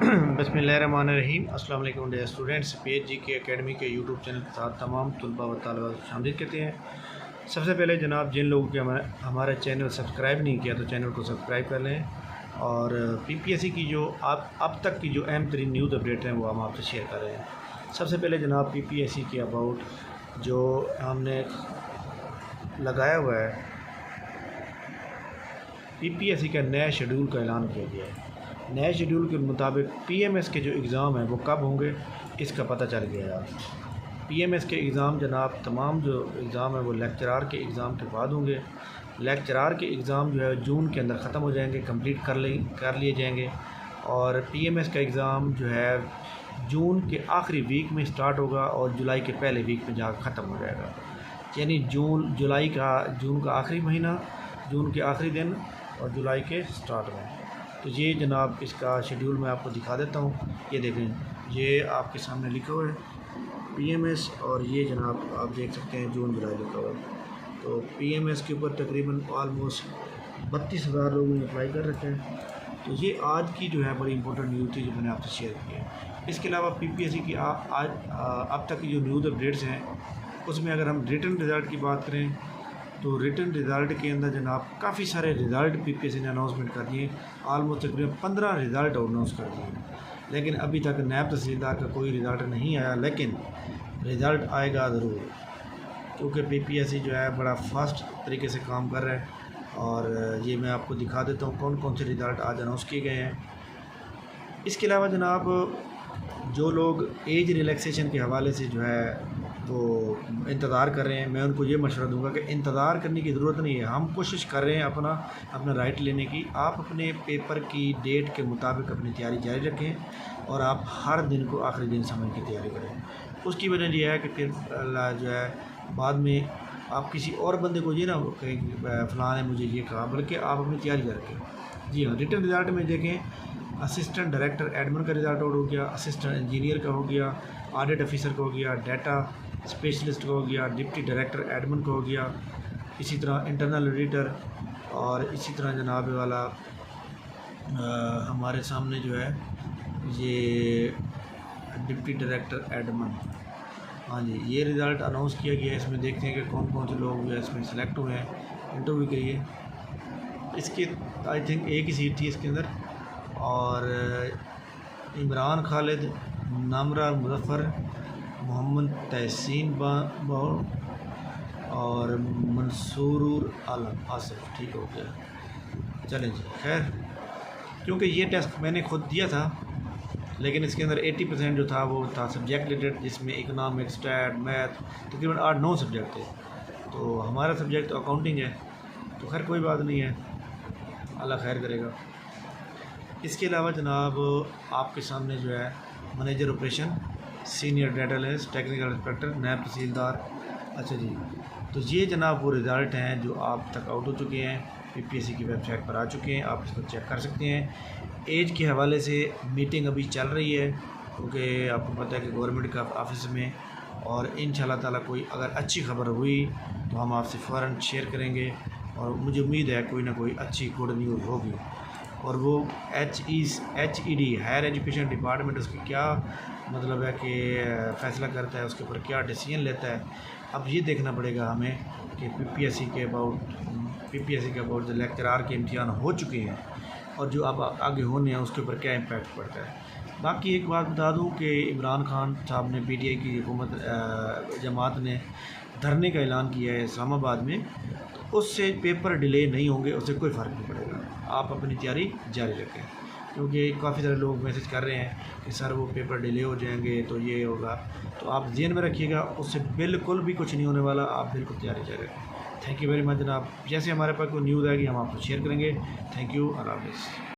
بسم اللہ الرحمن الرحیم۔ السلام علیکم dear students, P H G کے اکیڈمی کے یوٹیوب چینل کے ساتھ تمام طلباء و طالبات کو خوش کہتے ہیں۔ سب سے پہلے جناب جن لوگوں کے ہمارا چینل سبسکرائب نہیں کیا تو چینل کو سبسکرائب کر لیں، اور پی پی ایس سی کی جو اب تک کی جو اہم ترین نیوز اپڈیٹ ہیں وہ ہم آپ سے شیئر کر رہے ہیں۔ سب سے پہلے جناب پی پی ایس سی کے اباؤٹ جو ہم نے لگایا ہوا ہے، پی پی ایس سی کا نیا شیڈول کا اعلان کیا گیا ہے۔ نئے شیڈول کے مطابق پی ایم ایس کے جو اگزام ہیں وہ کب ہوں گے اس کا پتہ چل گیا ہے۔ پی ایم ایس کے اگزام جناب تمام جو اگزام ہیں وہ لیکچرار کے اگزام کے بعد ہوں گے۔ لیکچرار کے اگزام جو ہے جون کے اندر ختم ہو جائیں گے، کمپلیٹ کر لیے جائیں گے، اور پی ایم ایس کا اگزام جو ہے جون کے آخری ویک میں سٹارٹ ہوگا اور جولائی کے پہلے ویک میں جا کے ختم ہو جائے گا، یعنی جون کا آخری مہینہ، جون کے آخری دن اور جولائی کے سٹارٹ میں۔ تو یہ جناب اس کا شیڈول میں آپ کو دکھا دیتا ہوں۔ یہ دیکھیں، یہ آپ کے سامنے لکھا ہوا ہے پی ایم ایس، اور یہ جناب آپ دیکھ سکتے ہیں جون جولائی لکھا ہوا ہے۔ تو پی ایم ایس کے اوپر تقریباً آلموسٹ 32,000 لوگوں نے اپلائی کر رکھے ہیں۔ تو یہ آج کی جو ہے بڑی امپورٹنٹ نیوز تھی جو میں نے آپ سے شیئر کی ہے۔ اس کے علاوہ پی پی ایس سی کی اب تک کی جو نیوز اپڈیٹس ہیں اس میں اگر ہم ریٹن رزلٹ کی بات کریں تو ریٹن رزلٹ کے اندر جناب کافی سارے رزلٹ پی پی ایس سی نے اناؤنسمنٹ کر دیے، آلموسٹ تقریباً 15 رزلٹ اناؤنس کر دیے، لیکن ابھی تک نائب تحصیلدار کا کوئی رزلٹ نہیں آیا، لیکن رزلٹ آئے گا ضرور، کیونکہ پی پی ایس سی جو ہے بڑا فاسٹ طریقے سے کام کر رہا ہے۔ اور یہ میں آپ کو دکھا دیتا ہوں کون کون سے رزلٹ آج اناؤنس کیے گئے ہیں۔ اس کے علاوہ جناب جو لوگ ایج ریلیکسیشن کے حوالے سے جو ہے وہ انتظار کر رہے ہیں، میں ان کو یہ مشورہ دوں گا کہ انتظار کرنے کی ضرورت نہیں ہے، ہم کوشش کر رہے ہیں اپنا رائٹ لینے کی۔ آپ اپنے پیپر کی ڈیٹ کے مطابق اپنی تیاری جاری رکھیں، اور آپ ہر دن کو آخری دن سمجھ کی تیاری کریں۔ اس کی وجہ یہ ہے کہ پھر جو ہے بعد میں آپ کسی اور بندے کو یہ نہ کہیں کہ فلاں نے مجھے یہ کہا، بلکہ آپ اپنی تیاری کر رکھیں۔ جی ہاں، ریٹن رزلٹ میں دیکھیں، اسسٹنٹ ڈائریکٹر ایڈمن کا رزلٹ آؤٹ ہو گیا، اسسٹنٹ انجینئر کا ہو گیا، آڈٹ آفیسر کا ہو گیا، ڈیٹا اسپیشلسٹ کا ہو گیا، ڈپٹی ڈائریکٹر ایڈمن کا ہو گیا، اسی طرح انٹرنل ایڈیٹر، اور اسی طرح جناب والا ہمارے سامنے جو ہے یہ ڈپٹی ڈائریکٹر ایڈمن، ہاں جی، یہ رزلٹ اناؤنس کیا گیا ہے۔ اس میں دیکھتے ہیں کہ کون کون سے لوگ جو ہے اس میں سلیکٹ ہوئے ہیں انٹرویو کے لیے۔ اس کی آئی تھنک ایک ہی سیٹ تھی اس کے اندر، اور عمران خالد، نامرہ مظفر، محمد تحسین بہو اور منصور عالم آصف، ٹھیک ہو گیا، چلیں جی خیر۔ کیونکہ یہ ٹیسٹ میں نے خود دیا تھا، لیکن اس کے اندر 80% جو تھا وہ تھا سبجیکٹ ریلیٹڈ، جس میں اکنامکس، اسٹیٹ، میتھ، تقریباً 8-9 سبجیکٹ تھے۔ تو ہمارا سبجیکٹ تو اکاؤنٹنگ ہے، تو خیر کوئی بات نہیں ہے، اللہ خیر کرے گا۔ اس کے علاوہ جناب آپ کے سامنے جو ہے manager operation, senior data analyst, technical inspector, نائب تحصیلدار، اچھا جی، تو یہ جناب وہ رزلٹ ہیں جو آپ تک آؤٹ ہو چکے ہیں، پی پی ایس سی کی ویب سائٹ پر آ چکے ہیں، آپ اس کو چیک کر سکتے ہیں۔ ایج کے حوالے سے میٹنگ ابھی چل رہی ہے، کیونکہ آپ کو پتہ ہے کہ گورنمنٹ کا آفس میں، اور انشاءاللہ تعالیٰ کوئی اگر اچھی خبر ہوئی تو ہم آپ سے فوراً شیئر کریں گے، اور مجھے امید ہے کوئی نہ کوئی اچھی گڈ نیوز ہوگی۔ اور وہ H E D higher education department اس کی کیا مطلب ہے کہ فیصلہ کرتا ہے، اس کے اوپر کیا ڈیسیجن لیتا ہے، اب یہ دیکھنا پڑے گا ہمیں کہ پی پی ایس سی کے اباؤٹ جو لیکچرار کے امتحان ہو چکے ہیں اور جو اب آگے ہونے ہیں اس کے اوپر کیا امپیکٹ پڑتا ہے۔ باقی ایک بات بتا دوں کہ عمران خان صاحب نے پی ٹی آئی کی حکومت جماعت نے دھرنے کا اعلان کیا ہے اسلام آباد میں، تو اس سے پیپر ڈیلے نہیں ہوں گے، اس سے کوئی فرق نہیں پڑے گا، آپ اپنی تیاری جاری رکھیں، کیونکہ کافی سارے لوگ میسج کر رہے ہیں کہ سر وہ پیپر ڈیلے ہو جائیں گے تو یہ ہوگا، تو آپ ذہن میں رکھیے گا اس سے بالکل بھی کچھ نہیں ہونے والا، آپ بالکل تیاری جاری رکھیں۔ تھینک یو ویری مچ جناب، جیسے ہمارے پاس کوئی نیوز آئے گی ہم آپ کو شیئر کریں گے۔ تھینک یو، اللہ حافظ۔